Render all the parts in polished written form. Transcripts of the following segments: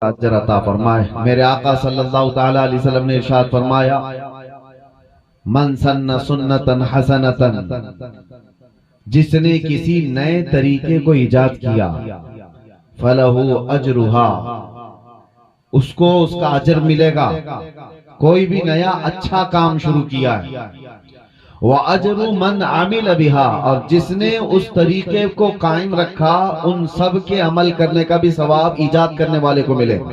اجر عطا فرمائے۔ میرے آقا صلی اللہ تعالی علیہ وسلم نے ارشاد فرمایا من سن سنتا حسنتا، جس نے کسی نئے طریقے کو ایجاد کیا فلہ اجرہا، اس کو اس کا اجر ملے گا۔ کوئی بھی نیا اچھا کام شروع کیا ہے، وَأَجْرُ مَنْ عَمِلَ بِهَا، اور جس نے اس طریقے کو قائم رکھا ان سب کے عمل کرنے کا بھی ثواب ایجاد کرنے والے کو ملے گا،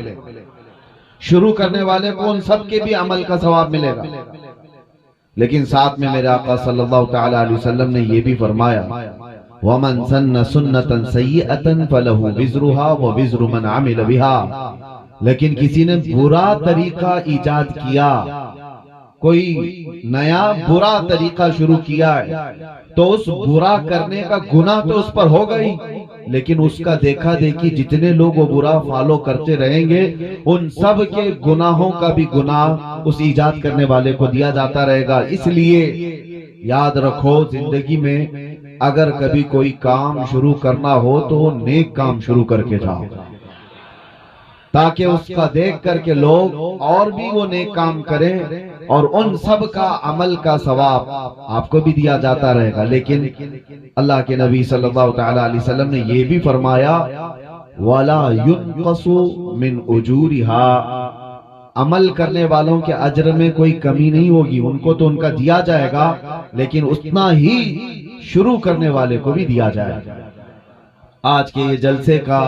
شروع کرنے والے کو ان سب کے بھی عمل کا ثواب ملے گا۔ لیکن ساتھ میں میرے آقا صلی اللہ تعالی علیہ وسلم نے یہ بھی فرمایا وَمَنْ سَنَّ سُنَّةً سَيِّئَةً فَلَهُ وِزْرُهَا وَوِزْرُ مَنْ عَمِلَ بِهَا، لیکن کسی نے برا طریقہ ایجاد کیا، کوئی نیا برا طریقہ شروع کیا ہے، تو اس برا کرنے کا گناہ تو اس پر ہوگا ہی، لیکن اس کا دیکھا دیکھی جتنے لوگ وہ برا فالو کرتے رہیں گے ان سب کے گناہوں کا بھی گناہ اس ایجاد کرنے والے کو دیا جاتا رہے گا۔ اس لیے یاد رکھو زندگی میں اگر کبھی کوئی کام شروع کرنا ہو تو وہ نیک کام شروع کر کے جاؤ، تاکہ اس کا دیکھ کر کے لوگ اور بھی وہ نیک کام کریں اور ان سب کا عمل کا ثواب آپ کو بھی دیا جاتا رہے گا۔ لیکن اللہ کے نبی صلی اللہ تعالی علیہ وسلم نے یہ بھی فرمایا وَلَا يُنْقَصُ مِنْ أُجُورِهَا، عمل کرنے والوں کے اجر میں کوئی کمی نہیں ہوگی، ان کو تو ان کا دیا جائے گا، لیکن اتنا ہی شروع کرنے والے کو بھی دیا جائے گا۔ آج کے یہ جلسے کا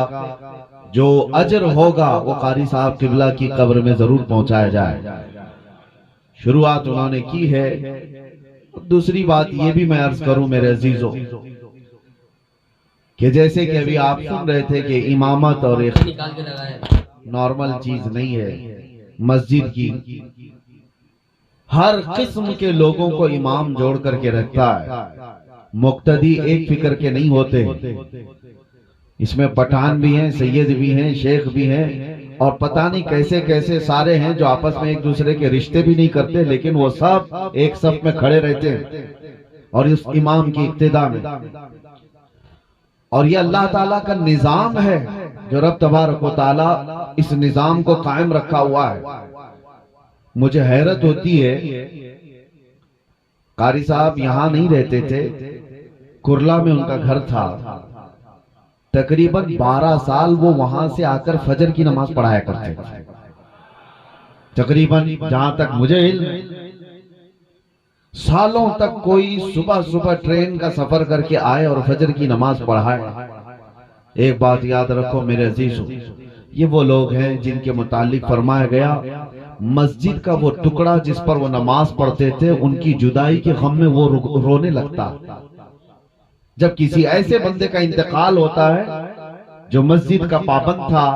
جو اجر ہوگا وہ قاری صاحب قبلہ کی قبر میں ضرور پہنچایا جائے۔ شروعات انہوں نے کی ہے۔ دوسری بات یہ بھی میں عرض کروں میرے عزیزوں کہ جیسے کہ ابھی آپ سن رہے تھے کہ امامت اور ایک نارمل چیز نہیں ہے، مسجد کی ہر قسم کے لوگوں کو امام جوڑ کر کے رکھتا ہے، مقتدی ایک فکر کے نہیں ہوتے، اس میں پٹھان بھی ہیں، سید بھی ہیں، شیخ بھی ہیں، اور پتہ نہیں کیسے کیسے سارے ہیں جو آپس میں ایک دوسرے کے رشتے بھی نہیں کرتے، لیکن وہ سب ایک صف میں کھڑے رہتے ہیں اور اس امام کی اقتداء میں۔ اور یہ اللہ تعالیٰ کا نظام ہے جو رب تبارک و تعالیٰ اس نظام کو قائم رکھا ہوا ہے۔ مجھے حیرت ہوتی ہے، قاری صاحب یہاں نہیں رہتے تھے، کرلا میں ان کا گھر تھا، تقریباً 12 سال وہ وہاں سے آ کر فجر کی نماز پڑھایا کرتے تھے۔ تقریباً جہاں تک مجھے علم، سالوں تک کوئی صبح ٹرین کا سفر کر کے آئے اور فجر کی نماز پڑھائے۔ ایک بات یاد رکھو میرے عزیزوں، یہ وہ لوگ ہیں جن کے متعلق فرمایا گیا مسجد کا وہ ٹکڑا جس پر وہ نماز پڑھتے تھے ان کی جدائی کے غم میں وہ رونے لگتا۔ جب کسی ایسے بندے کا انتقال ہوتا ہے جو مسجد کا پابند تھا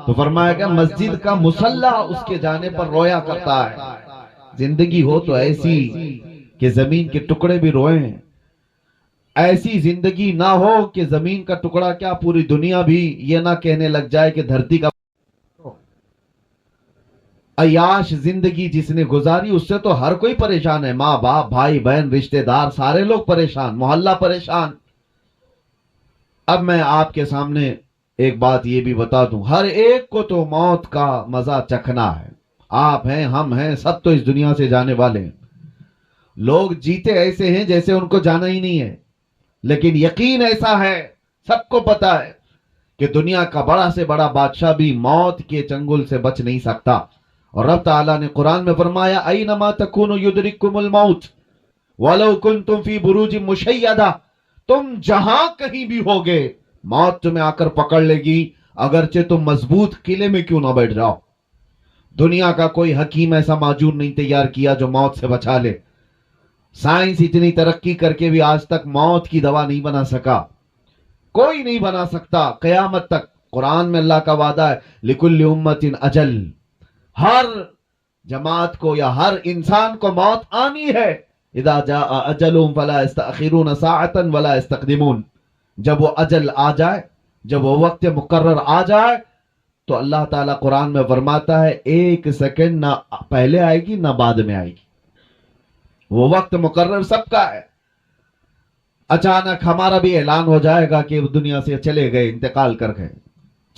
تو فرمایا گیا مسجد کا مصلی اس کے جانے پر رویا کرتا ہے۔ زندگی ہو تو ایسی کہ زمین کے ٹکڑے بھی روئیں، ایسی زندگی نہ ہو کہ زمین کا ٹکڑا کیا پوری دنیا بھی یہ نہ کہنے لگ جائے کہ دھرتی کا عیاش زندگی جس نے گزاری اس سے تو ہر کوئی پریشان ہے، ماں باپ بھائی بہن رشتہ دار سارے لوگ پریشان، محلہ پریشان۔ اب میں آپ کے سامنے ایک بات یہ بھی بتا دوں، ہر ایک کو تو موت کا مزہ چکھنا ہے، آپ ہیں ہم ہیں سب تو اس دنیا سے جانے والے ہیں۔ لوگ جیتے ایسے ہیں جیسے ان کو جانا ہی نہیں ہے، لیکن یقین ایسا ہے سب کو پتا ہے کہ دنیا کا بڑا سے بڑا بادشاہ بھی موت کے چنگل سے بچ نہیں سکتا۔ اور رب تعالیٰ نے قرآن میں فرمایا اینما تکونوا یدرککم الموت ولو کنتم فی بروج مشیدہ، تم جہاں کہیں بھی ہوگے موت تمہیں آ کر پکڑ لے گی، اگرچہ تم مضبوط قلعے میں کیوں نہ بیٹھ جاؤ۔ دنیا کا کوئی حکیم ایسا معجون نہیں تیار کیا جو موت سے بچا لے۔ سائنس اتنی ترقی کر کے بھی آج تک موت کی دوا نہیں بنا سکا، کوئی نہیں بنا سکتا قیامت تک۔ قرآن میں اللہ کا وعدہ ہے لِكُلِّ أُمَّةٍ أَجَلٌ، ہر جماعت کو یا ہر انسان کو موت آنی ہے۔ اذا جاء اجلهم فلا يستأخرون ساعة ولا يستقدمون، جب وہ اجل آ جائے، جب وہ وقت مقرر آ جائے تو اللہ تعالیٰ قرآن میں فرماتا ہے ایک سیکنڈ نہ پہلے آئے گی نہ بعد میں آئے گی، وہ وقت مقرر سب کا ہے۔ اچانک ہمارا بھی اعلان ہو جائے گا کہ دنیا سے چلے گئے، انتقال کر گئے،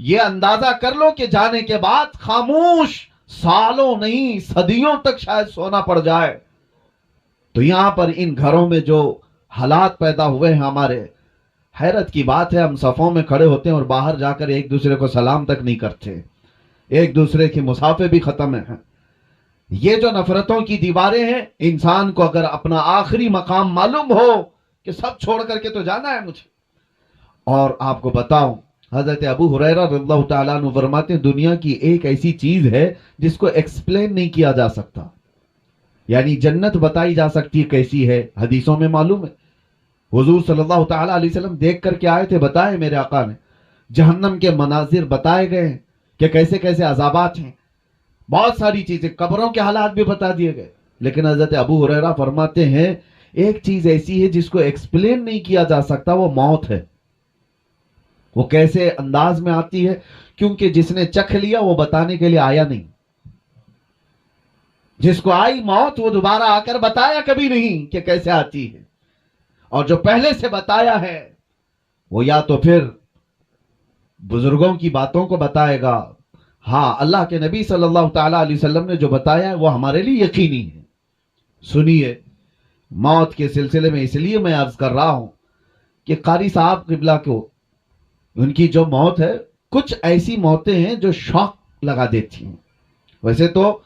یہ اندازہ کر لو کہ جانے کے بعد خاموش سالوں نہیں صدیوں تک شاید سونا پڑ جائے. تو یہاں پر ان گھروں میں جو حالات پیدا ہوئے ہیں ہمارے، حیرت کی بات ہے، ہم صفوں میں کھڑے ہوتے ہیں اور باہر جا کر ایک دوسرے کو سلام تک نہیں کرتے، ایک دوسرے کی مسافے بھی ختم ہیں. یہ جو نفرتوں کی دیواریں ہیں، انسان کو اگر اپنا آخری مقام معلوم ہو کہ سب چھوڑ کر کے تو جانا ہے مجھے. اور آپ کو بتاؤں، حضرت ابو ہریرہ رضی اللہ تعالیٰ عنہ فرماتے ہیں دنیا کی ایک ایسی چیز ہے جس کو ایکسپلین نہیں کیا جا سکتا. یعنی جنت بتائی جا سکتی ہے کیسی ہے، حدیثوں میں معلوم ہے. حضور صلی اللہ تعالیٰ علیہ وسلم دیکھ کر کے آئے تھے، بتائے میرے آقا نے. جہنم کے مناظر بتائے گئے ہیں کہ کیسے کیسے عذابات ہیں، بہت ساری چیزیں، قبروں کے حالات بھی بتا دیے گئے. لیکن حضرت ابو ہریرہ فرماتے ہیں ایک چیز ایسی ہے جس کو ایکسپلین نہیں کیا جا سکتا، وہ موت ہے. وہ کیسے انداز میں آتی ہے؟ کیونکہ جس نے چکھ لیا وہ بتانے کے لیے آیا نہیں. جس کو آئی موت وہ دوبارہ آ کر بتایا کبھی نہیں کہ کیسے آتی ہے. اور جو پہلے سے بتایا ہے وہ یا تو پھر بزرگوں کی باتوں کو بتائے گا. ہاں، اللہ کے نبی صلی اللہ تعالیٰ علیہ وسلم نے جو بتایا ہے وہ ہمارے لیے یقینی ہے. سنیے، موت کے سلسلے میں اس لیے میں عرض کر رہا ہوں کہ قاری صاحب قبلہ کو ان کی جو موت ہے، کچھ ایسی موتیں ہیں جو شوق لگا دیتی ہیں. ویسے تو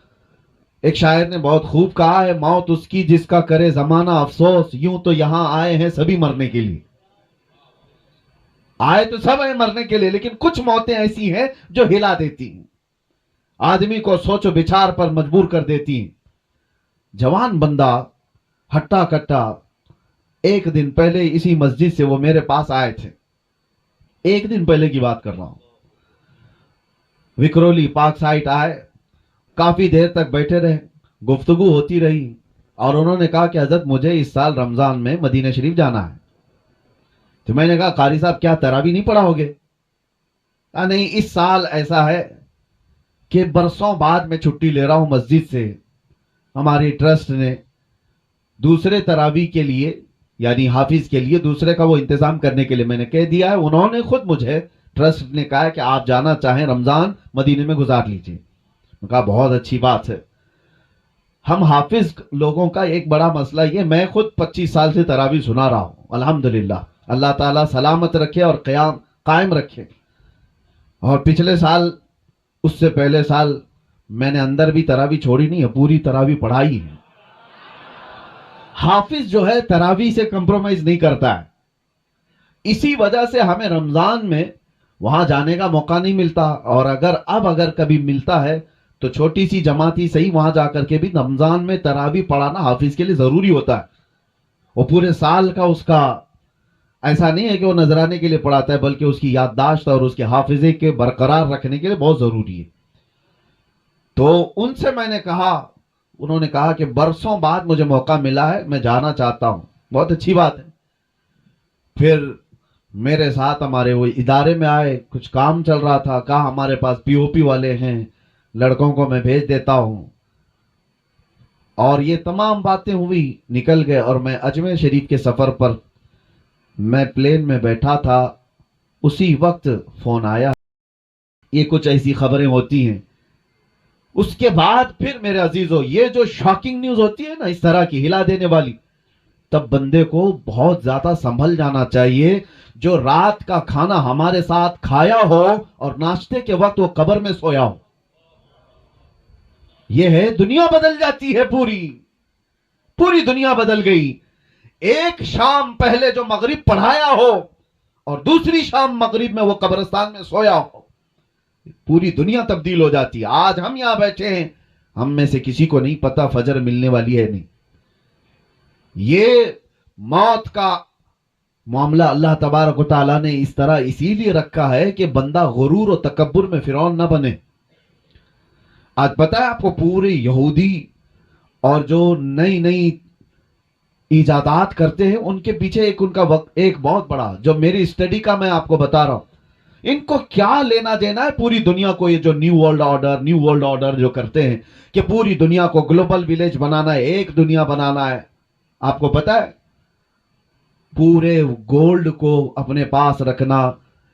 ایک شاعر نے بہت خوب کہا ہے، موت اس کی جس کا کرے زمانہ افسوس، یوں تو یہاں آئے ہیں سبھی مرنے کے لیے. آئے تو سب ہیں مرنے کے لیے، لیکن کچھ موتیں ایسی ہیں جو ہلا دیتی ہیں، آدمی کو سوچ و بچار پر مجبور کر دیتی ہیں. جوان بندہ ہٹا کٹا، ایک دن پہلے اسی مسجد سے وہ میرے پاس آئے تھے، ایک دن پہلے کی بات کر رہا ہوں. وکرولی پاک سائٹ آئے، کافی دیر تک بیٹھے رہے، گفتگو ہوتی رہی، اور انہوں نے کہا کہ حضرت مجھے اس سال رمضان میں مدینہ شریف جانا ہے. تو میں نے کہا قاری صاحب کیا تراویح نہیں پڑھا ہوگے؟ نہیں، اس سال ایسا ہے کہ برسوں بعد میں چھٹی لے رہا ہوں مسجد سے. ہماری ٹرسٹ نے دوسرے تراویح کے لیے، یعنی حافظ کے لیے دوسرے کا وہ انتظام کرنے کے لیے میں نے کہہ دیا ہے. انہوں نے خود مجھے ٹرسٹ نے کہا کہ آپ جانا چاہیں رمضان مدینے میں گزار لیجئے. میں کہا بہت اچھی بات ہے. ہم حافظ لوگوں کا ایک بڑا مسئلہ یہ، میں خود 25 سال سے تراویح سنا رہا ہوں، الحمدللہ، اللہ تعالیٰ سلامت رکھے اور قائم رکھے. اور پچھلے سال، اس سے پہلے سال میں نے اندر بھی تراویح چھوڑی نہیں ہے، پوری تراویح پڑھائی ہے. حافظ جو ہے تراویح سے کمپرومائز نہیں کرتا ہے. اسی وجہ سے ہمیں رمضان میں وہاں جانے کا موقع نہیں ملتا، اور اگر کبھی ملتا ہے تو چھوٹی سی جماعتی صحیح وہاں جا کر کے بھی رمضان میں تراویح پڑھانا حافظ کے لیے ضروری ہوتا ہے. وہ پورے سال کا اس کا ایسا نہیں ہے کہ وہ نذرانے کے لیے پڑھاتا ہے، بلکہ اس کی یادداشت اور اس کے حافظے کے برقرار رکھنے کے لیے بہت ضروری ہے. تو ان سے میں نے کہا، انہوں نے کہا کہ برسوں بعد مجھے موقع ملا ہے، میں جانا چاہتا ہوں. بہت اچھی بات ہے. پھر میرے ساتھ ہمارے وہ ادارے میں آئے، کچھ کام چل رہا تھا، کہا ہمارے پاس پی او پی والے ہیں، لڑکوں کو میں بھیج دیتا ہوں. اور یہ تمام باتیں ہوئی، نکل گئے. اور میں اجمیر شریف کے سفر پر میں پلین میں بیٹھا تھا، اسی وقت فون آیا. یہ کچھ ایسی خبریں ہوتی ہیں. اس کے بعد پھر میرے عزیزو، یہ جو شاکنگ نیوز ہوتی ہے نا اس طرح کی ہلا دینے والی، تب بندے کو بہت زیادہ سنبھل جانا چاہیے. جو رات کا کھانا ہمارے ساتھ کھایا ہو اور ناشتے کے وقت وہ قبر میں سویا ہو. یہ ہے دنیا بدل جاتی ہے، پوری دنیا بدل گئی. ایک شام پہلے جو مغرب پڑھایا ہو اور دوسری شام مغرب میں وہ قبرستان میں سویا ہو، پوری دنیا تبدیل ہو جاتی ہے. آج ہم یہاں بیٹھے ہیں، ہم میں سے کسی کو نہیں پتا فجر ملنے والی ہے نہیں. یہ موت کا معاملہ اللہ تبارک و تعالیٰ نے اس طرح اسی لیے رکھا ہے کہ بندہ غرور و تکبر میں فرعون نہ بنے. آج پتہ ہے آپ کو، پورے یہودی اور جو نئی ایجادات کرتے ہیں ان کے پیچھے ان کا وقت ایک بہت بڑا، جو میری اسٹڈی کا میں آپ کو بتا رہا ہوں، ان کو کیا لینا دینا ہے پوری دنیا کو. یہ جو نیو ورلڈ آرڈر جو کرتے ہیں کہ پوری دنیا کو گلوبل ولیج بنانا ہے، ایک دنیا بنانا ہے. آپ کو پتا ہے، پورے گولڈ کو اپنے پاس رکھنا،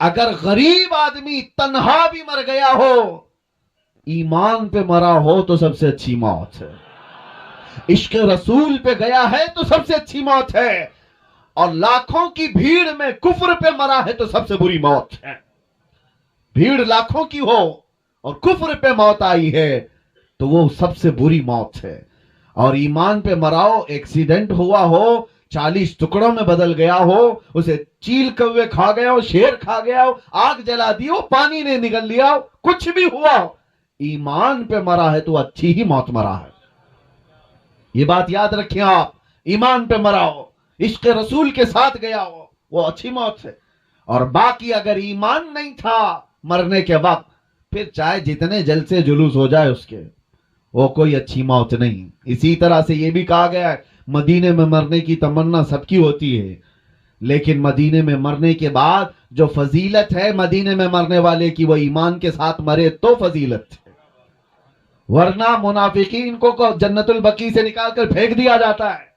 اگر غریب آدمی تنہا بھی مر گیا ہو، ایمان پہ مرا ہو تو سب سے اچھی موت ہے، عشق رسول پہ گیا ہے تو سب سے اچھی موت ہے، اور لاکھوں کی بھیڑ میں کفر پہ مرا ہے تو سب سے بری موت ہے۔ بھیڑ لاکھوں کی ہو اور کفر پہ موت آئی ہے تو وہ سب سے بری موت ہے۔ اور ایمان پہ مراؤ، ایکسیڈنٹ ہوا ہو، 40 ٹکڑوں میں بدل گیا ہو، اسے چیل کوے کھا گیا ہو، شیر کھا گیا ہو، آگ جلا دی ہو، پانی نے نگل لیا ہو، کچھ بھی ہوا ہو، ایمان پہ مرا ہے تو اچھی ہی موت مرا ہے۔ یہ بات یاد رکھیں آپ، ایمان پہ مرا ہو، عشق رسول کے ساتھ گیا ہو، وہ اچھی موت ہے۔ اور باقی اگر ایمان نہیں تھا مرنے کے وقت، پھر چاہے جتنے جلسے جلوس ہو جائے اس کے، وہ کوئی اچھی موت نہیں۔ اسی طرح سے یہ بھی کہا گیا ہے مدینے میں مرنے کی تمنا سب کی ہوتی ہے، لیکن مدینے میں مرنے کے بعد جو فضیلت ہے مدینے میں مرنے والے کی، وہ ایمان کے ساتھ مرے تو فضیلت ہے، ورنہ منافقین کو جنت البقیع سے نکال کر پھینک دیا جاتا ہے۔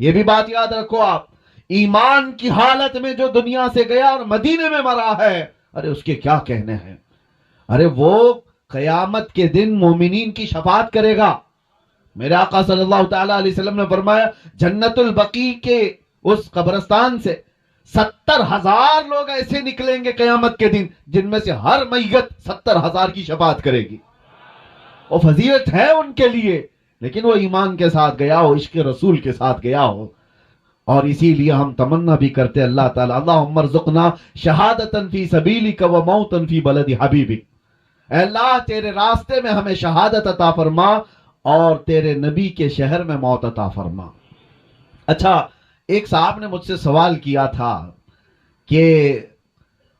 یہ بھی بات یاد رکھو آپ، ایمان کی حالت میں جو دنیا سے گیا اور مدینے میں مرا ہے، ارے اس کے کیا کہنے ہیں، ارے وہ قیامت کے دن مومنین کی شفاعت کرے گا۔ میرے آقا صلی اللہ تعالی علیہ وسلم نے فرمایا جنت البقیع کے اس قبرستان سے 70,000 لوگ ایسے نکلیں گے قیامت کے دن جن میں سے ہر میت 70,000 کی شفاعت کرے گی۔ وہ فضیلت ہے ان کے لیے، لیکن وہ ایمان کے ساتھ گیا ہو، عشق رسول کے ساتھ گیا ہو۔ اور اسی لیے ہم تمنا بھی کرتے اللہ تعالیٰ اللہم ارزقنا شہادتاً فی سبیلک و موتاً فی بلد حبیبک، اے اللہ تیرے راستے میں ہمیں شہادت عطا فرما اور تیرے نبی کے شہر میں موت عطا فرما۔ اچھا، ایک صاحب نے مجھ سے سوال کیا تھا کہ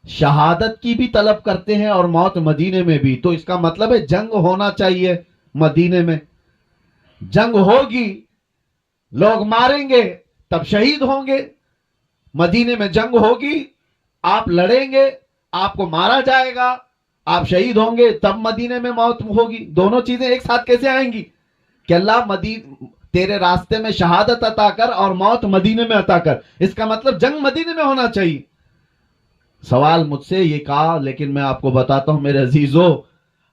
شہادت کی بھی طلب کرتے ہیں اور موت مدینے میں بھی، تو اس کا مطلب ہے جنگ ہونا چاہیے مدینے میں، جنگ ہوگی، لوگ ماریں گے تب شہید ہوں گے، مدینے میں جنگ ہوگی، آپ لڑیں گے، آپ کو مارا جائے گا، آپ شہید ہوں گے تب مدینے میں موت ہوگی، دونوں چیزیں ایک ساتھ کیسے آئیں گی؟ کہ اللہ تیرے راستے میں شہادت عطا کر اور موت مدینے میں عطا کر، اس کا مطلب جنگ مدینے میں ہونا چاہیے۔ سوال مجھ سے یہ کہا، لیکن میں آپ کو بتاتا ہوں میرے عزیزو،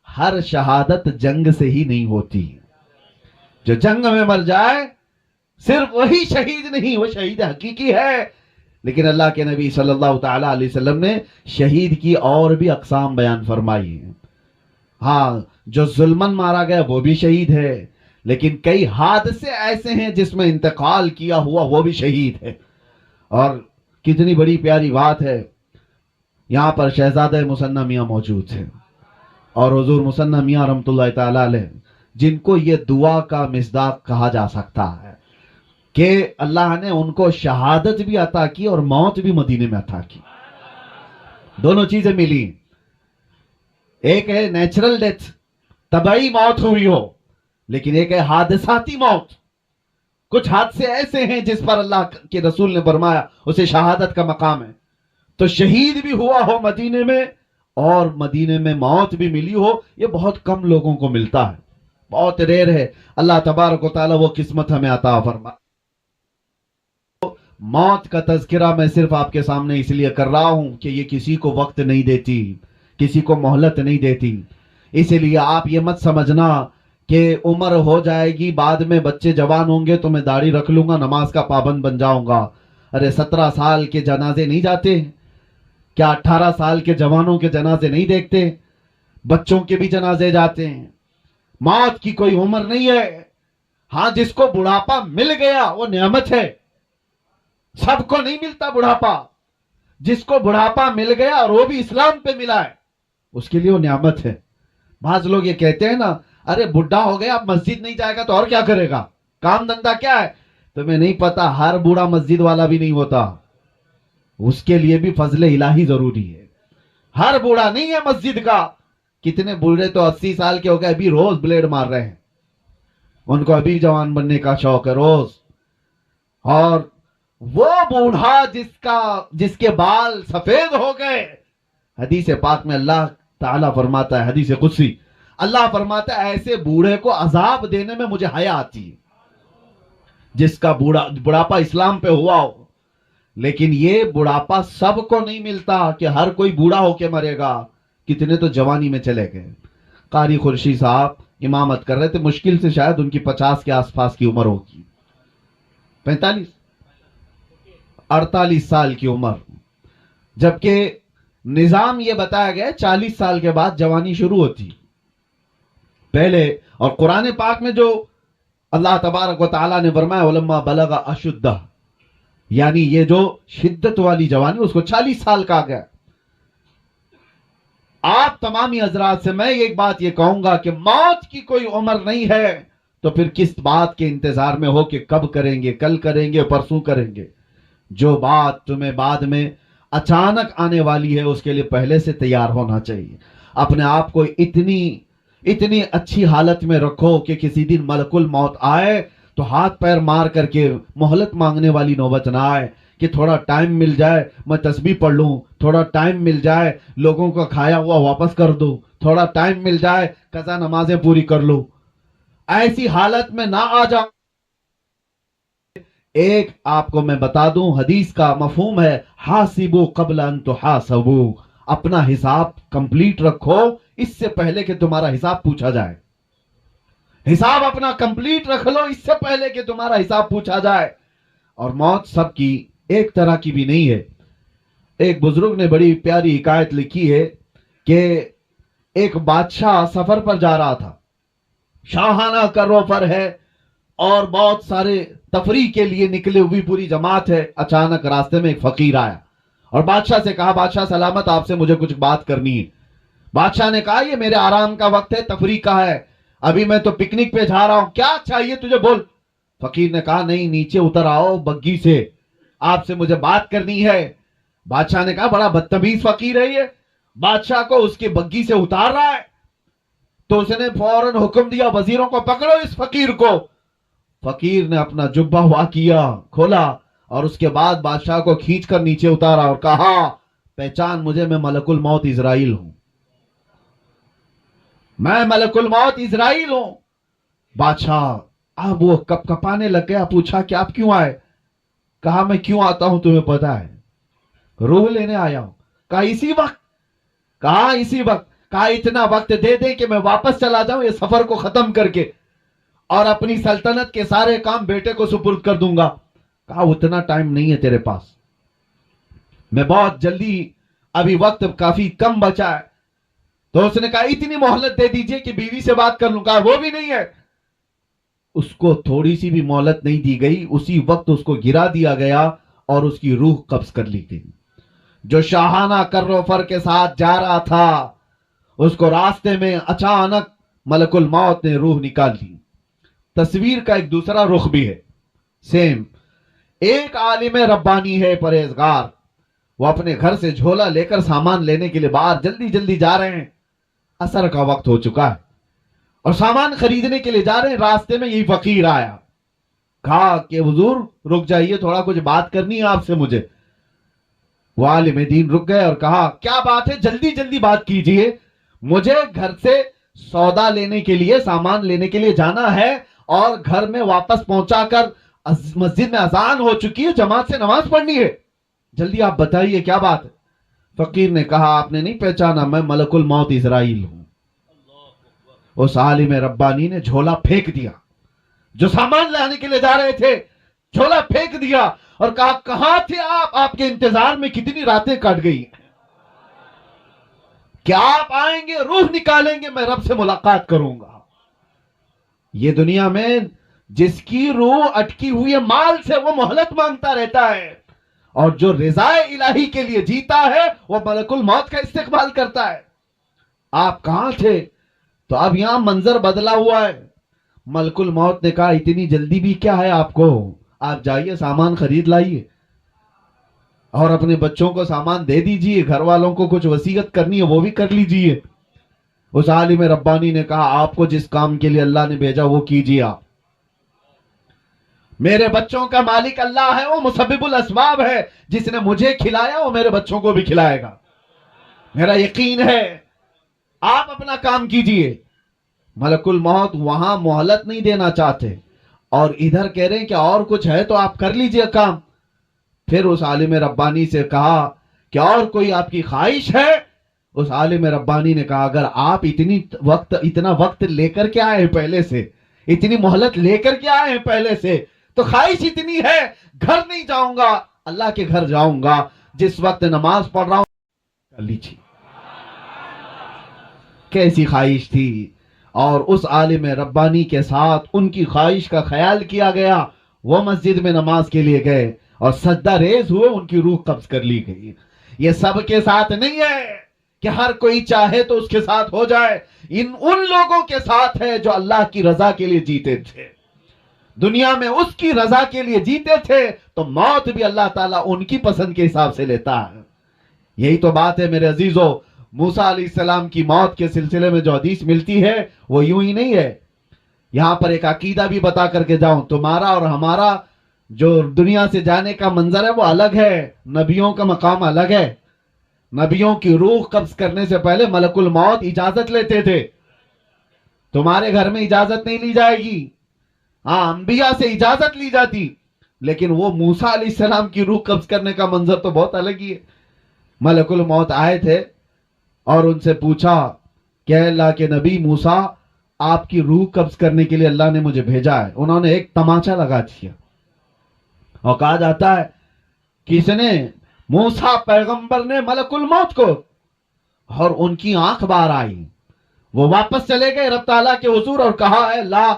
ہر شہادت جنگ سے ہی نہیں ہوتی، جو جنگ میں مر جائے صرف وہی شہید نہیں، وہ شہید حقیقی ہے، لیکن اللہ کے نبی صلی اللہ تعالی علیہ وسلم نے شہید کی اور بھی اقسام بیان فرمائی ہیں۔ ہاں، جو ظلمن مارا گیا وہ بھی شہید ہے، لیکن کئی حادثے ایسے ہیں جس میں انتقال کیا ہوا وہ بھی شہید ہے۔ اور کتنی بڑی پیاری بات ہے، یہاں پر شہزادہ مصنع میاں موجود ہیں اور حضور مصنع میاں رحمۃ اللہ تعالی علیہ، جن کو یہ دعا کا مصداق کہا جا سکتا ہے کہ اللہ نے ان کو شہادت بھی عطا کی اور موت بھی مدینے میں عطا کی، دونوں چیزیں ملی۔ ایک ہے نیچرل ڈیتھ، طبعی موت ہوئی ہو، لیکن ایک ہے حادثاتی موت۔ کچھ حادثے ایسے ہیں جس پر اللہ کے رسول نے فرمایا اسے شہادت کا مقام ہے، تو شہید بھی ہوا ہو مدینے میں اور مدینے میں موت بھی ملی ہو، یہ بہت کم لوگوں کو ملتا ہے، بہت ریئر ہے۔ اللہ تبارک و تعالیٰ وہ قسمت ہمیں عطا فرما۔ موت کا تذکرہ میں صرف آپ کے سامنے اس لیے کر رہا ہوں کہ یہ کسی کو وقت نہیں دیتی، کسی کو مہلت نہیں دیتی، اسی لیے آپ یہ مت سمجھنا کہ عمر ہو جائے گی، بعد میں بچے جوان ہوں گے تو میں داڑھی رکھ لوں گا، نماز کا پابند بن جاؤں گا۔ ارے 17 سال کے جنازے نہیں جاتے؟ کیا 18 سال کے جوانوں کے جنازے نہیں دیکھتے؟ بچوں کے بھی جنازے جاتے ہیں۔ موت کی کوئی عمر نہیں ہے۔ ہاں، جس کو بڑھاپا مل گیا وہ نعمت ہے، سب کو نہیں ملتا بڑھاپا، جس کو بڑھاپا مل گیا اور وہ بھی اسلام پہ ملا ہے اس کے لیے وہ نعمت ہے۔ بعض لوگ یہ کہتے ہیں نا، ارے بڈھا ہو گیا اب مسجد نہیں جائے گا تو اور کیا کرے گا، کام دھندا کیا ہے؟ تمہیں نہیں پتا ہر بوڑھا مسجد والا بھی نہیں ہوتا، اس کے لیے بھی فضل الہی ضروری ہے۔ ہر بوڑھا نہیں ہے مسجد کا، کتنے بوڑھے تو 80 سال کے ہو گئے ابھی روز بلیڈ مار رہے ہیں، ان کو ابھی جوان بننے کا شوق ہے روز۔ اور وہ بوڑھا جس کے بال سفید ہو گئے، حدیث پاک میں اللہ تعالیٰ فرماتا ہے، حدیث قدسی اللہ فرماتا ہے ایسے بوڑھے کو عذاب دینے میں مجھے حیا آتی ہے، جس کا بڑھاپا اسلام پہ ہوا ہو لیکن یہ بڑھاپا سب کو نہیں ملتا کہ ہر کوئی بوڑھا ہو کے مرے گا. کتنے تو جوانی میں چلے گئے. قاری خورشید صاحب امامت کر رہے تھے, مشکل سے شاید ان کی 50 کے آس پاس کی عمر ہوگی, 45 48 سال کی عمر, جبکہ نظام یہ بتایا گیا 40 سال کے بعد جوانی شروع ہوتی پہلے. اور قرآن پاک میں جو اللہ تبارک و تعالیٰ نے فرمایا ولما بلغ اشدہ, یعنی یہ جو شدت والی جوانی اس کو 40 سال کہا گیا. آپ تمامی حضرات سے میں ایک بات یہ کہوں گا کہ موت کی کوئی عمر نہیں ہے, تو پھر کس بات کے انتظار میں ہو کہ کب کریں گے, کل کریں گے, پرسوں کریں گے. جو بات تمہیں بعد میں اچانک آنے والی ہے اس کے لیے پہلے سے تیار ہونا چاہیے. اپنے آپ کو اتنی اچھی حالت میں رکھو کہ کسی دن ملک الموت آئے تو ہاتھ پیر مار کر کے مہلت مانگنے والی نوبت نہ آئے کہ تھوڑا ٹائم مل جائے میں تسبیح پڑھ لوں, تھوڑا ٹائم مل جائے لوگوں کا کھایا ہوا واپس کر دوں, تھوڑا ٹائم مل جائے قضا نمازیں پوری کر لوں. ایسی حالت میں نہ آ جاؤ. ایک آپ کو میں بتا دوں, حدیث کا مفہوم ہے حاسبو قبل ان تحاسبو, اپنا حساب کمپلیٹ رکھو اس سے پہلے کہ تمہارا حساب پوچھا جائے. حساب اپنا کمپلیٹ رکھ لو اس سے پہلے کہ تمہارا حساب پوچھا جائے. اور موت سب کی ایک طرح کی بھی نہیں ہے. ایک بزرگ نے بڑی پیاری حکایت لکھی ہے کہ ایک بادشاہ سفر پر جا رہا تھا, شاہانہ کروفر ہے اور بہت سارے تفریح کے لیے نکلے ہوئی پوری جماعت ہے. اچانک راستے میں ایک فقیر آیا اور بادشاہ سے کہا بادشاہ سلامت, آپ سے مجھے کچھ بات کرنی ہے. بادشاہ نے کہا یہ میرے آرام کا وقت ہے, تفریح کا ہے, ابھی میں تو پکنک پہ جا رہا ہوں, کیا چاہیے تجھے بول. فقیر نے کہا نہیں نیچے اتر آؤ بگی سے, آپ سے مجھے بات کرنی ہے. بادشاہ نے کہا بڑا بدتمیز فقیر ہے یہ, بادشاہ کو اس کی بگی سے اتار رہا ہے. تو اس نے فوراً حکم دیا وزیروں کو پکڑو اس فقیر کو. فقیر نے اپنا جبہ ہوا کیا, کھولا اور اس کے بعد بادشاہ کو کھینچ کر نیچے اتارا اور کہا پہچان مجھے, میں ملک الموت اسرائیل ہوں, میں ملک الموت اسرائیل ہوں. بادشاہ اب وہ کپ کپانے لگ گیا, پوچھا کہ آپ کیوں آئے. کہا میں کیوں آتا ہوں تمہیں پتا ہے, روح لینے آیا ہوں. کہا اسی وقت, کہا اسی وقت, کہا اتنا وقت دے دیں کہ میں واپس چلا جاؤں یہ سفر کو ختم کر کے اور اپنی سلطنت کے سارے کام بیٹے کو سپرد کر دوں گا. کہا اتنا ٹائم نہیں ہے تیرے پاس, میں بہت جلدی, ابھی وقت کافی کم بچا ہے. تو اس نے کہا اتنی مہلت دے دیجئے کہ بیوی سے بات کر لوں. کہا وہ بھی نہیں ہے. اس کو تھوڑی سی بھی مہلت نہیں دی گئی, اسی وقت اس کو گرا دیا گیا اور اس کی روح قبض کر لی گئی. جو شاہانہ کروفر کے ساتھ جا رہا تھا اس کو راستے میں اچانک ملک الموت نے روح نکال لی. تصویر کا ایک دوسرا رخ بھی ہے سیم. ایک عالم ربانی ہے پرہیزگار, وہ اپنے گھر سے جھولا لے کر سامان لینے کے لیے باہر جلدی جلدی جا رہے ہیں. عصر کا وقت ہو چکا ہے اور سامان خریدنے کے لیے جا رہے ہیں. راستے میں یہی فقیر آیا, کہا کہ حضور رک جائیے, تھوڑا کچھ بات کرنی ہے آپ سے مجھے. وہ عالم دین رک گئے اور کہا کیا بات ہے, جلدی جلدی بات کیجئے, مجھے گھر سے سودا لینے کے لیے, سامان لینے کے لیے جانا ہے اور گھر میں واپس پہنچا کر مسجد میں اذان ہو چکی ہے, جماعت سے نماز پڑھنی ہے, جلدی آپ بتائیے کیا بات ہے. فقیر نے کہا آپ نے نہیں پہچانا, میں ملک الموت اسرائیل ہوں. اس عالم ربانی نے جھولا پھینک دیا, جو سامان لانے کے لیے جا رہے تھے جھولا پھینک دیا اور کہا کہاں تھے آپ کے انتظار میں کتنی راتیں کٹ گئی, کیا آپ آئیں گے, روح نکالیں گے, میں رب سے ملاقات کروں گا. یہ دنیا میں جس کی روح اٹکی ہوئی ہے مال سے وہ مہلت مانگتا رہتا ہے, اور جو رضا الہی کے لیے جیتا ہے وہ ملک الموت کا استقبال کرتا ہے. آپ کہاں تھے؟ تو اب یہاں منظر بدلا ہوا ہے. ملک الموت نے کہا اتنی جلدی بھی کیا ہے آپ کو, آپ جائیے سامان خرید لائیے اور اپنے بچوں کو سامان دے دیجئے, گھر والوں کو کچھ وصیت کرنی ہے وہ بھی کر لیجئے. اس عالم ربانی نے کہا آپ کو جس کام کے لیے اللہ نے بھیجا وہ کیجئے آپ. میرے بچوں کا مالک اللہ ہے, وہ مسبب الاسباب ہے, جس نے مجھے کھلایا وہ میرے بچوں کو بھی کھلائے گا, میرا یقین ہے, آپ اپنا کام کیجئے. ملک الموت وہاں مہلت نہیں دینا چاہتے اور ادھر کہہ رہے ہیں کہ اور کچھ ہے تو آپ کر لیجئے کام. پھر اس عالم ربانی سے کہا کہ اور کوئی آپ کی خواہش ہے؟ اس عالم ربانی نے کہا اگر آپ اتنا وقت لے کر کے آئے ہیں پہلے سے، اتنی مہلت لے کر کے آئے ہیں پہلے سے، تو خواہش اتنی ہے، گھر نہیں جاؤں گا، اللہ کے گھر جاؤں گا، جس وقت نماز پڑھ رہا ہوں کر لیجیے۔ کیسی خواہش تھی! اور اس عالم ربانی کے ساتھ ان کی خواہش کا خیال کیا گیا، وہ مسجد میں نماز کے لیے گئے اور سجدہ ریز ہوئے، ان کی روح قبض کر لی گئی۔ یہ سب کے ساتھ نہیں ہے کہ ہر کوئی چاہے تو اس کے ساتھ ہو جائے، ان لوگوں کے ساتھ ہے جو اللہ کی رضا کے لیے جیتے تھے، دنیا میں اس کی رضا کے لیے جیتے تھے، تو موت بھی اللہ تعالیٰ ان کی پسند کے حساب سے لیتا ہے۔ یہی تو بات ہے میرے عزیزو، موسیٰ علیہ السلام کی موت کے سلسلے میں جو حدیث ملتی ہے وہ یوں ہی نہیں ہے۔ یہاں پر ایک عقیدہ بھی بتا کر کے جاؤں، تمہارا اور ہمارا جو دنیا سے جانے کا منظر ہے وہ الگ ہے، نبیوں کا مقام الگ ہے۔ نبیوں کی روح قبض کرنے سے پہلے ملک الموت اجازت لیتے تھے، تمہارے گھر میں اجازت نہیں لی جائے گی، ہاں انبیاء سے اجازت لی جاتی، لیکن وہ موسیٰ علیہ السلام کی روح قبض کرنے کا منظر تو بہت الگ ہی ہے۔ ملک الموت آئے تھے اور ان سے پوچھا کہ اللہ کے نبی موسیٰ، آپ کی روح قبض کرنے کے لیے اللہ نے مجھے بھیجا ہے۔ انہوں نے ایک تماچا لگا دیا، اور کہا جاتا ہے کس نے؟ موسیٰ پیغمبر نے ملک الموت کو، اور ان کی آنکھ باہر آئی، وہ واپس چلے گئے رب تعالیٰ کے حضور اور کہا اے اللہ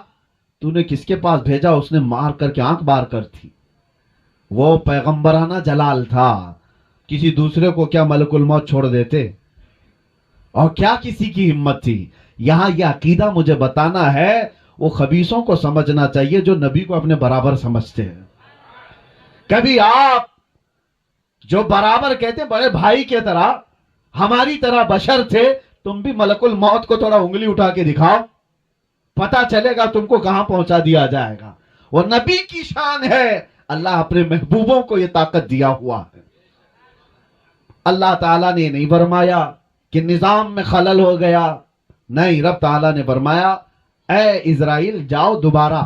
تو نے کس کے پاس بھیجا؟ اس نے مار کر کے آنکھ باہر کر تھی۔ وہ پیغمبرانہ جلال تھا، کسی دوسرے کو کیا ملک الموت چھوڑ دیتے؟ اور کیا کسی کی ہمت تھی؟ یہاں یہ عقیدہ مجھے بتانا ہے، وہ خبیثوں کو سمجھنا چاہیے جو نبی کو اپنے برابر سمجھتے ہیں۔ کبھی آپ جو برابر کہتے ہیں بڑے بھائی کے طرح، ہماری طرح بشر تھے، تم بھی ملک الموت کو تھوڑا انگلی اٹھا کے دکھاؤ، پتا چلے گا تم کو کہاں پہنچا دیا جائے گا۔ وہ نبی کی شان ہے، اللہ اپنے محبوبوں کو یہ طاقت دیا ہوا ہے۔ اللہ تعالیٰ نے نہیں فرمایا کہ نظام میں خلل ہو گیا، نہیں، رب تعالیٰ نے فرمایا اے اسرائیل جاؤ دوبارہ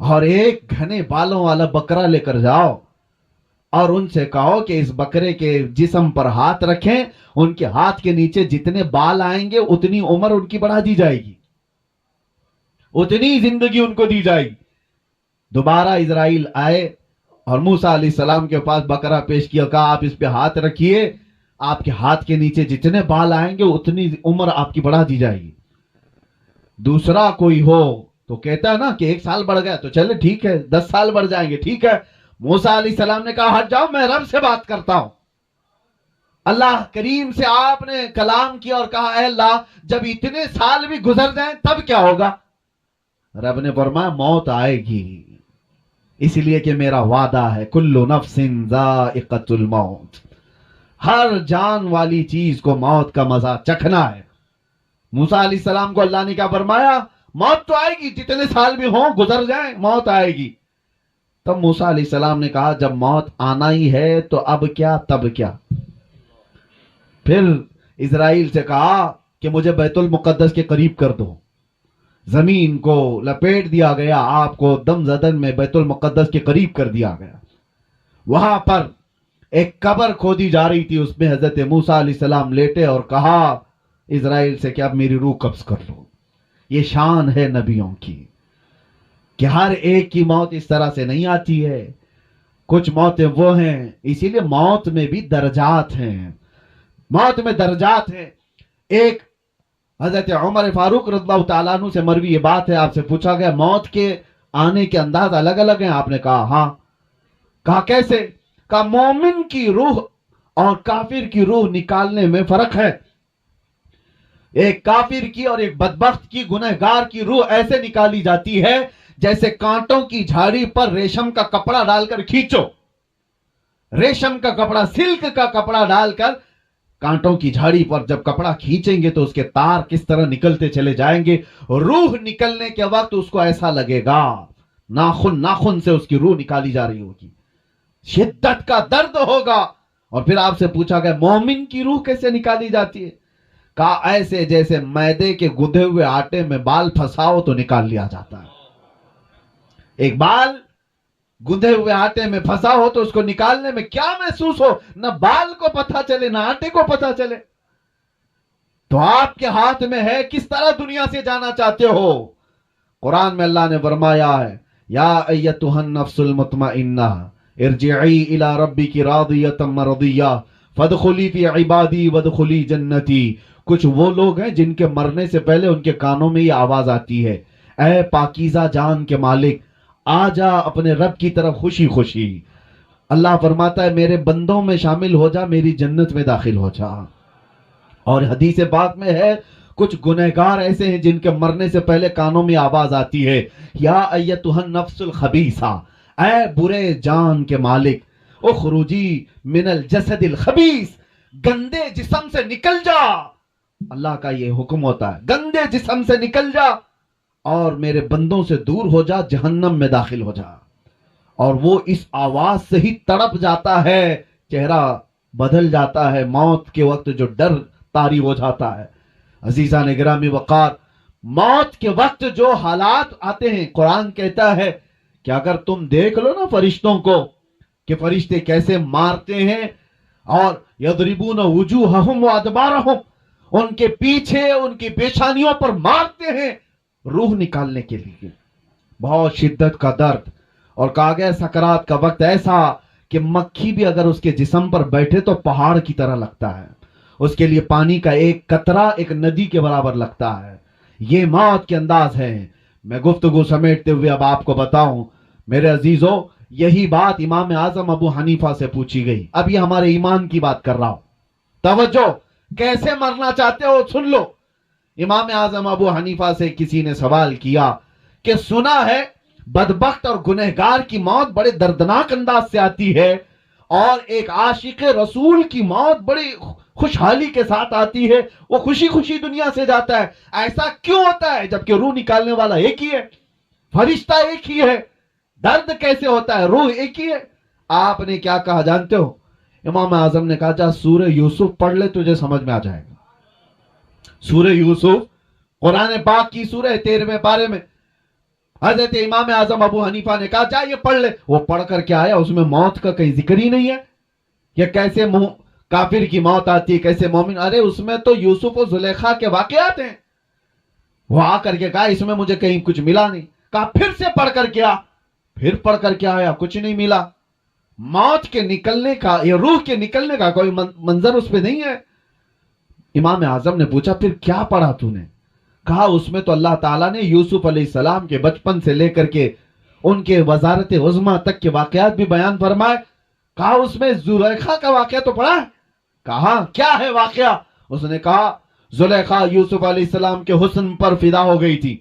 اور ایک گھنے بالوں والا بکرا لے کر جاؤ، اور ان سے کہو کہ اس بکرے کے جسم پر ہاتھ رکھیں، ان کے ہاتھ کے نیچے جتنے بال آئیں گے اتنی عمر ان کی بڑھا دی جائے گی، اتنی زندگی ان کو دی جائے گی۔ دوبارہ اسرائیل آئے اور موسیٰ علیہ السلام کے پاس بکرا پیش کیا، کہا آپ اس پہ ہاتھ رکھیے، آپ کے ہاتھ کے نیچے جتنے بال آئیں گے اتنی عمر آپ کی بڑھا دی جائے گی۔ دوسرا کوئی ہو تو کہتا ہے نا کہ 1 سال بڑھ گیا تو چلے ٹھیک ہے، 10 سال بڑھ جائیں گے ٹھیک ہے۔ موسیٰ علیہ السلام نے کہا ہٹ جاؤ، میں رب سے بات کرتا ہوں۔ اللہ کریم سے آپ نے کلام کیا اور کہا اے اللہ جب اتنے سال بھی گزر جائیں تب کیا ہوگا؟ رب نے فرمایا موت آئے گی، اس لیے کہ میرا وعدہ ہے کل نفس ذائقۃ الموت، ہر جان والی چیز کو موت کا مزہ چکھنا ہے۔ موسیٰ علیہ السلام کو اللہ نے کیا فرمایا؟ موت تو آئے گی، جتنے سال بھی ہوں گزر جائیں موت آئے گی۔ تب موسیٰ علیہ السلام نے کہا جب موت آنا ہی ہے تو اب کیا تب کیا؟ پھر اسرائیل سے کہا کہ مجھے بیت المقدس کے قریب کر دو، زمین کو لپیٹ دیا گیا، آپ کو دم زدن میں بیت المقدس کے قریب کر دیا گیا۔ وہاں پر ایک قبر کھودی جا رہی تھی، اس میں حضرت موسیٰ علیہ السلام لیٹے اور کہا اسرائیل سے کہ اب میری روح قبض کر لو۔ یہ شان ہے نبیوں کی کہ ہر ایک کی موت اس طرح سے نہیں آتی ہے، کچھ موتیں وہ ہیں، اسی لیے موت میں بھی درجات ہیں، موت میں درجات ہیں۔ ایک حضرت عمر فاروق رضی اللہ تعالیٰ عنہ سے مروی یہ بات ہے، آپ سے پوچھا گیا موت کے آنے کے انداز الگ الگ ہیں؟ آپ نے کہا ہاں۔ کہا کیسے؟ کہا مومن کی روح اور کافر کی روح نکالنے میں فرق ہے، ایک کافر کی اور ایک بدبخت کی گنہگار کی روح ایسے نکالی جاتی ہے جیسے کانٹوں کی جھاڑی پر ریشم کا کپڑا ڈال کر کھینچو، ریشم کا کپڑا، سلک کا کپڑا ڈال کر کانٹوں کی جھاڑی پر جب کپڑا کھینچیں گے تو اس کے تار کس طرح نکلتے چلے جائیں گے، روح نکلنے کے وقت اس کو ایسا لگے گا ناخن ناخن سے اس کی روح نکالی جا رہی ہوگی، شدت کا درد ہوگا۔ اور پھر آپ سے پوچھا گیا مومن کی روح کیسے نکالی جاتی ہے؟ کہا ایسے جیسے میدے کے گدھے ہوئے آٹے میں بال پھنساؤ تو نکال لیا جاتا ہے۔ ایک بال گندھے ہوئے آٹے میں پھنسا ہو تو اس کو نکالنے میں کیا محسوس ہو، نہ بال کو پتہ چلے نہ آٹے کو پتہ چلے. تو آپ کے ہاتھ میں ہے کس طرح دنیا سے جانا چاہتے ہو. قرآن میں اللہ نے فرمایا ہے یا ایتھا النفس المطمئنہ ارجعی الی ربک راضیۃ مرضیہ فادخلی فی عبادی وادخلی جنتی. کچھ وہ لوگ ہیں جن کے مرنے سے پہلے ان کے کانوں میں یہ آواز آتی ہے، اے پاکیزہ جان کے مالک آ جا اپنے رب کی طرف خوشی خوشی. اللہ فرماتا ہے میرے بندوں میں شامل ہو جا، میری جنت میں داخل ہو جا. اور حدیث پاک میں ہے کچھ گنہگار ایسے ہیں جن کے مرنے سے پہلے کانوں میں آواز آتی ہے یا ایتھا النفس الخبیثہ، اے برے جان کے مالک اخرجی من الجسد الخبیث، گندے جسم سے نکل جا. اللہ کا یہ حکم ہوتا ہے گندے جسم سے نکل جا اور میرے بندوں سے دور ہو جا، جہنم میں داخل ہو جا. اور وہ اس آواز سے ہی تڑپ جاتا ہے، چہرہ بدل جاتا ہے، موت کے وقت جو ڈر طاری ہو جاتا ہے. عزیزان گرامی وقار، موت کے وقت جو حالات آتے ہیں، قرآن کہتا ہے کہ اگر تم دیکھ لو نا فرشتوں کو کہ فرشتے کیسے مارتے ہیں اور یضربون وجوہہم وادبارہم، ان کے پیچھے ان کی پیشانیوں پر مارتے ہیں روح نکالنے کے لیے. بہت شدت کا درد. اور کہا گیا سکرات کا وقت ایسا کہ مکھی بھی اگر اس کے جسم پر بیٹھے تو پہاڑ کی طرح لگتا ہے، اس کے لیے پانی کا ایک قطرہ ایک ندی کے برابر لگتا ہے. یہ موت کے انداز ہے. میں گفتگو سمیٹتے ہوئے اب آپ کو بتاؤں میرے عزیزوں، یہی بات امام اعظم ابو حنیفہ سے پوچھی گئی. اب یہ ہمارے ایمان کی بات کر رہا ہوں، توجہ، کیسے مرنا چاہتے ہو سن لو. امام اعظم ابو حنیفہ سے کسی نے سوال کیا کہ سنا ہے بدبخت اور گنہگار کی موت بڑے دردناک انداز سے آتی ہے اور ایک عاشق رسول کی موت بڑی خوشحالی کے ساتھ آتی ہے، وہ خوشی خوشی دنیا سے جاتا ہے. ایسا کیوں ہوتا ہے جبکہ روح نکالنے والا ایک ہی ہے، فرشتہ ایک ہی ہے؟ درد کیسے ہوتا ہے؟ روح ایک ہی ہے. آپ نے کیا کہا جانتے ہو؟ امام اعظم نے کہا جا سورہ یوسف پڑھ لے، تجھے سمجھ میں آ جائے گا. سورہ یوسف قرآن پاک کی سورہ 13ویں پارے میں حضرت امام اعظم ابو حنیفہ نے کہا جا یہ پڑھ لے. وہ پڑھ کر کے آیا، اس میں موت کا کہیں ذکر ہی نہیں ہے کہ کیسے کافر کی موت آتی ہے کیسے مومن. ارے اس میں تو یوسف و زلیخا کے واقعات ہیں. وہ آ کر کے کہا اس میں مجھے کہیں کچھ ملا نہیں. کہا پھر سے پڑھ کر کے آ. پھر پڑھ کر کے آیا، کچھ نہیں ملا. موت کے نکلنے کا یا روح کے نکلنے کا کوئی منظر اس پہ نہیں ہے. امام اعظم نے پوچھا پھر کیا پڑھا تو نے؟ کہا اس میں تو اللہ تعالیٰ نے یوسف علیہ السلام کے بچپن سے لے کر کے ان کے وزارت عظمیٰ تک کے واقعات بھی بیان فرمائے. کہا اس میں زلیخا کا واقعہ تو پڑھا ہے؟ کہا کیا ہے واقعہ؟ اس نے کہا زلیخا یوسف علیہ السلام کے حسن پر فدا ہو گئی تھی،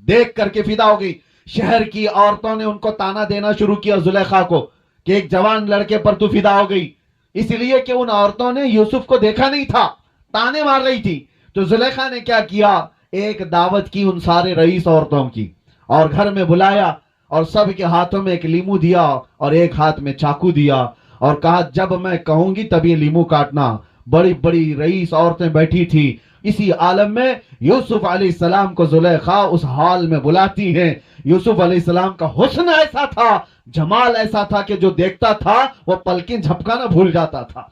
دیکھ کر کے فدا ہو گئی. شہر کی عورتوں نے ان کو تانا دینا شروع کیا زلیخا کو کہ ایک جوان لڑکے پر تو فدا ہو گئی، اس لیے کہ ان عورتوں نے یوسف کو دیکھا نہیں تھا، تانے مار رہی تھی. تو زلیخا نے کیا کیا، ایک دعوت کی ان سارے رئیس عورتوں کی اور گھر میں بلایا اور سب کے ہاتھوں میں ایک لیمو دیا اور ایک ہاتھ میں چاقو دیا اور کہا جب میں کہوں گی تب یہ لیمو کاٹنا. بڑی بڑی رئیس عورتیں بیٹھی تھی. اسی عالم میں یوسف علیہ السلام کو زلیخا اس حال میں بلاتی ہیں. یوسف علیہ السلام کا حسن ایسا تھا، جمال ایسا تھا کہ جو دیکھتا تھا وہ پلکیں جھپکانا بھول جاتا تھا.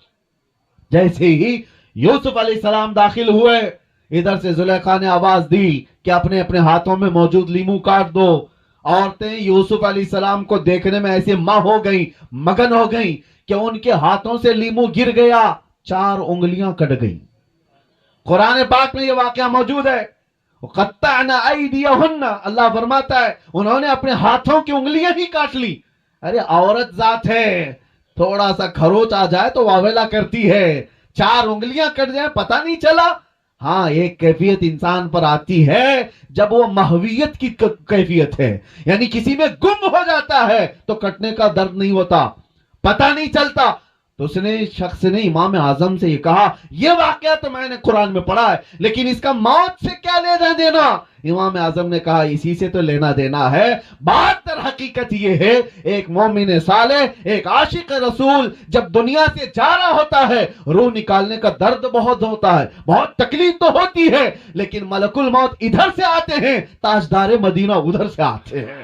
جیسے ہی یوسف علیہ السلام داخل ہوئے، ادھر سے زلیخا نے آواز دی کہ اپنے اپنے ہاتھوں میں موجود لیمو کاٹ دو. عورتیں یوسف علیہ السلام کو دیکھنے میں ایسے ہو گئیں، مگن ہو گئیں کہ ان کے ہاتھوں سے لیمو گر گیا، 4 انگلیاں کٹ گئیں. قرآن پاک میں یہ واقعہ موجود ہے. قطعنا ایدیہن، اللہ فرماتا ہے انہوں نے اپنے ہاتھوں کی انگلیاں ہی کاٹ لی. ارے عورت ذات ہے، تھوڑا سا کھروچ آ جائے تو واویلا کرتی ہے، 4 انگلیاں کٹ جائیں پتہ نہیں چلا. ہاں ایک کیفیت انسان پر آتی ہے جب وہ محویت کی کیفیت ہے، یعنی کسی میں گم ہو جاتا ہے تو کٹنے کا درد نہیں ہوتا، پتہ نہیں چلتا. تو اس نے شخص نے امام اعظم سے یہ کہا یہ واقعہ تو میں نے قرآن میں پڑھا ہے لیکن اس کا موت سے کیا لینا دینا؟ امام اعظم نے کہا اسی سے تو لینا دینا ہے. بات در حقیقت یہ ہے ایک مومن صالح، ایک عاشق رسول جب دنیا سے جا رہا ہوتا ہے روح نکالنے کا درد بہت ہوتا ہے، بہت تکلیف تو ہوتی ہے، لیکن ملک الموت ادھر سے آتے ہیں، تاجدار مدینہ ادھر سے آتے ہیں.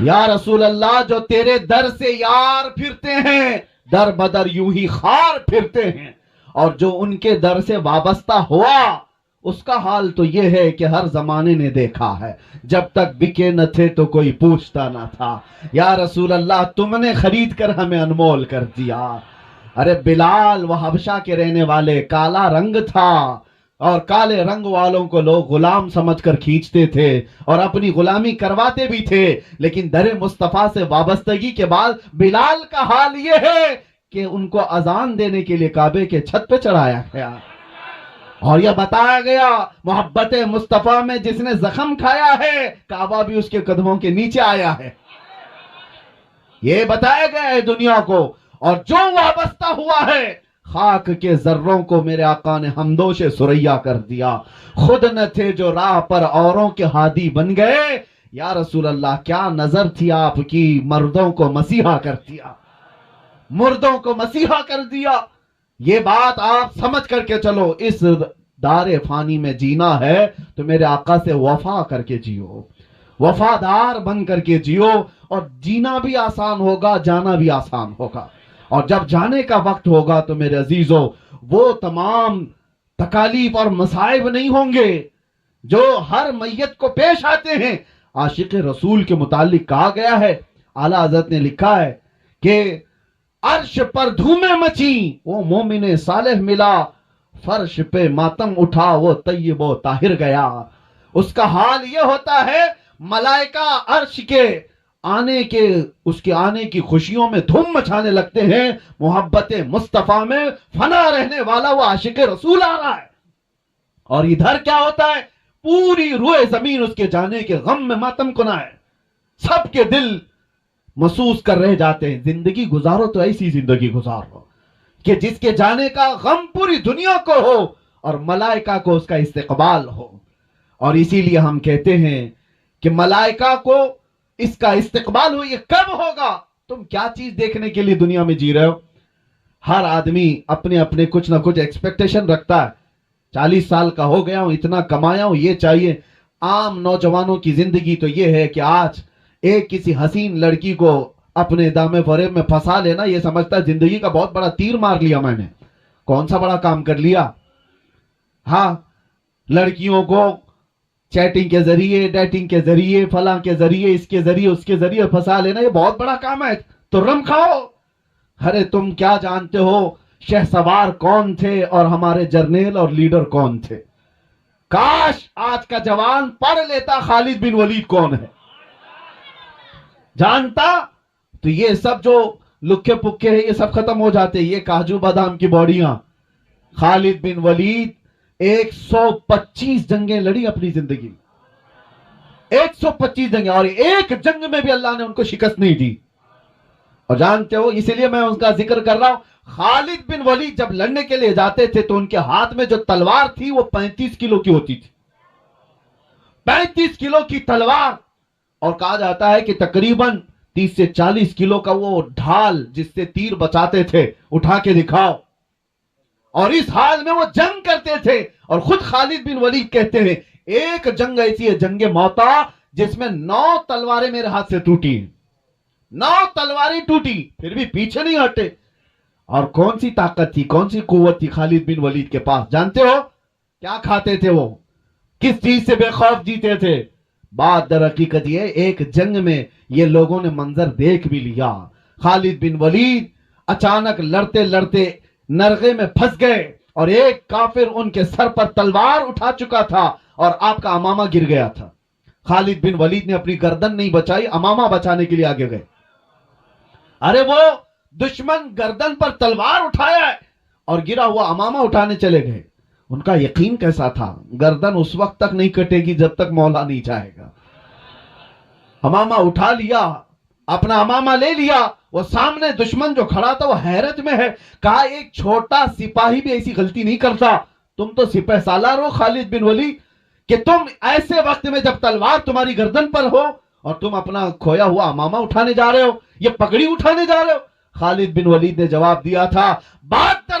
یا رسول اللہ جو تیرے در سے یار پھرتے ہیں در بدر یوں ہی خار پھرتے ہیں، اور جو ان کے در سے وابستہ ہوا اس کا حال تو یہ ہے کہ ہر زمانے نے دیکھا ہے، جب تک بکے نہ تھے تو کوئی پوچھتا نہ تھا۔ یا رسول اللہ تم نے خرید کر ہمیں انمول کر دیا۔ ارے بلال وہ حبشہ کے رہنے والے، کالا رنگ تھا اور کالے رنگ والوں کو لوگ غلام سمجھ کر کھینچتے تھے اور اپنی غلامی کرواتے بھی تھے، لیکن در مصطفیٰ سے وابستگی کے بعد بلال کا حال یہ ہے کہ ان کو اذان دینے کے لیے کعبے کے چھت پہ چڑھایا گیا اور یہ بتایا گیا محبت مصطفیٰ میں جس نے زخم کھایا ہے کعبہ بھی اس کے قدموں کے نیچے آیا ہے، یہ بتایا گیا ہے دنیا کو۔ اور جو وابستہ ہوا ہے خاک کے ذروں کو میرے آقا نے ہمدوش سریا کر دیا، خود نہ تھے جو راہ پر اوروں کے ہادی بن گئے۔ یا رسول اللہ کیا نظر تھی آپ کی، مردوں کو مسیحا کر دیا، مردوں کو مسیحا کر دیا۔ یہ بات آپ سمجھ کر کے چلو، اس دار فانی میں جینا ہے تو میرے آقا سے وفا کر کے جیو، وفادار بن کر کے جیو، اور جینا بھی آسان ہوگا، جانا بھی آسان ہوگا۔ اور جب جانے کا وقت ہوگا تو میرے عزیزو وہ تمام تکالیف اور مصائب نہیں ہوں گے جو ہر میت کو پیش آتے ہیں۔ عاشق رسول کے متعلق کہا گیا ہے، اعلیٰ حضرت نے لکھا ہے کہ عرش پر دھومیں مچیں وہ مومن صالح ملا، فرش پہ ماتم اٹھا وہ طیب و طاہر گیا۔ اس کا حال یہ ہوتا ہے ملائکہ عرش کے اس کے آنے کی خوشیوں میں دھوم مچانے لگتے ہیں، محبت مصطفیٰ میں فنا رہنے والا وہ عاشق رسول آ رہا ہے۔ اور ادھر کیا ہوتا ہے، پوری روئے زمین اس کے جانے کے غم میں ماتم کنا ہے، سب کے دل محسوس کر رہ جاتے ہیں۔ زندگی گزارو تو ایسی زندگی گزارو کہ جس کے جانے کا غم پوری دنیا کو ہو اور ملائکہ کو اس کا استقبال ہو۔ اور اسی لیے ہم کہتے ہیں کہ ملائکہ کو اس کا استقبال ہو، یہ کب ہوگا؟ تم کیا چیز دیکھنے کے لیے دنیا میں جی رہے ہو؟ ہر آدمی اپنے اپنے کچھ نہ کچھ ایکسپیکٹیشن رکھتا ہے، 40 سال کا ہو گیا ہوں، اتنا کمایا ہوں، یہ چاہیے۔ عام نوجوانوں کی زندگی تو یہ ہے کہ آج ایک کسی حسین لڑکی کو اپنے دامے فریب میں پھنسا لینا، یہ سمجھتا ہے زندگی کا بہت بڑا تیر مار لیا میں نے، کون سا بڑا کام کر لیا۔ ہاں، لڑکیوں کو چیٹنگ کے ذریعے، ڈیٹنگ کے ذریعے، فلاں کے ذریعے، اس کے ذریعے، اس کے ذریعے پھنسا لینا، یہ بہت بڑا کام ہے، تو رم کھاؤ۔ ارے تم کیا جانتے ہو شہ سوار کون تھے اور ہمارے جرنیل اور لیڈر کون تھے؟ کاش آج کا جوان پڑھ لیتا خالد بن ولید کون ہے، جانتا تو یہ سب جو لکھے پکے ہیں یہ سب ختم ہو جاتے۔ یہ کاجو بادام کی باڈیاں، خالد بن ولید 125 جنگیں لڑی اپنی زندگی، 125 جنگیں، اور ایک جنگ میں بھی اللہ نے ان کو شکست نہیں دی۔ اور جانتے ہو اسی لیے میں ان کا ذکر کر رہا ہوں، خالد بن ولید جب لڑنے کے لیے جاتے تھے تو ان کے ہاتھ میں جو تلوار تھی وہ 35 کلو کی ہوتی تھی، 35 کلو کی تلوار، اور کہا جاتا ہے کہ تقریباً 30 سے 40 کلو کا وہ ڈھال جس سے تیر بچاتے تھے، اٹھا کے دکھاؤ۔ اور اس حال میں وہ جنگ کرتے تھے، اور خود خالد بن ولید کہتے ہیں ایک جنگ ایسی ہے جنگ موتا جس میں 9 تلواریں میرے ہاتھ سے ٹوٹی، 9 تلواریں ٹوٹی، پھر بھی پیچھے نہیں ہٹے۔ اور کون سی طاقت تھی، کون سی قوت تھی خالد بن ولید کے پاس؟ جانتے ہو کیا کھاتے تھے وہ، کس چیز سے بے خوف جیتے تھے؟ بات در حقیقت یہ ایک جنگ میں یہ لوگوں نے منظر دیکھ بھی لیا۔ خالد بن ولید اچانک لڑتے لڑتے نرغے میں پھنس گئے، اور ایک کافر ان کے سر پر تلوار اٹھا چکا تھا اور آپ کا امامہ گر گیا تھا۔ خالد بن ولید نے اپنی گردن نہیں بچائی، امامہ بچانے کے لیے آگے گئے۔ ارے وہ دشمن گردن پر تلوار اٹھایا ہے اور گرا ہوا امامہ اٹھانے چلے گئے۔ ان کا یقین کیسا تھا، گردن اس وقت تک نہیں کٹے گی جب تک مولا نہیں چاہے گا۔ امامہ اٹھا لیا، اپنا امامہ لے لیا، وہ سامنے دشمن جو کھڑا تھا وہ حیرت میں ہے، کہا ایک چھوٹا سپاہی بھی ایسی غلطی نہیں کرتا، تم تو سپہ سالار ہو خالد بن ولید، کہ تم ایسے وقت میں جب تلوار تمہاری گردن پر ہو اور تم اپنا کھویا ہوا امامہ اٹھانے جا رہے ہو، یہ پگڑی اٹھانے جا رہے ہو۔ خالد بن ولید نے جواب دیا تھا، بات در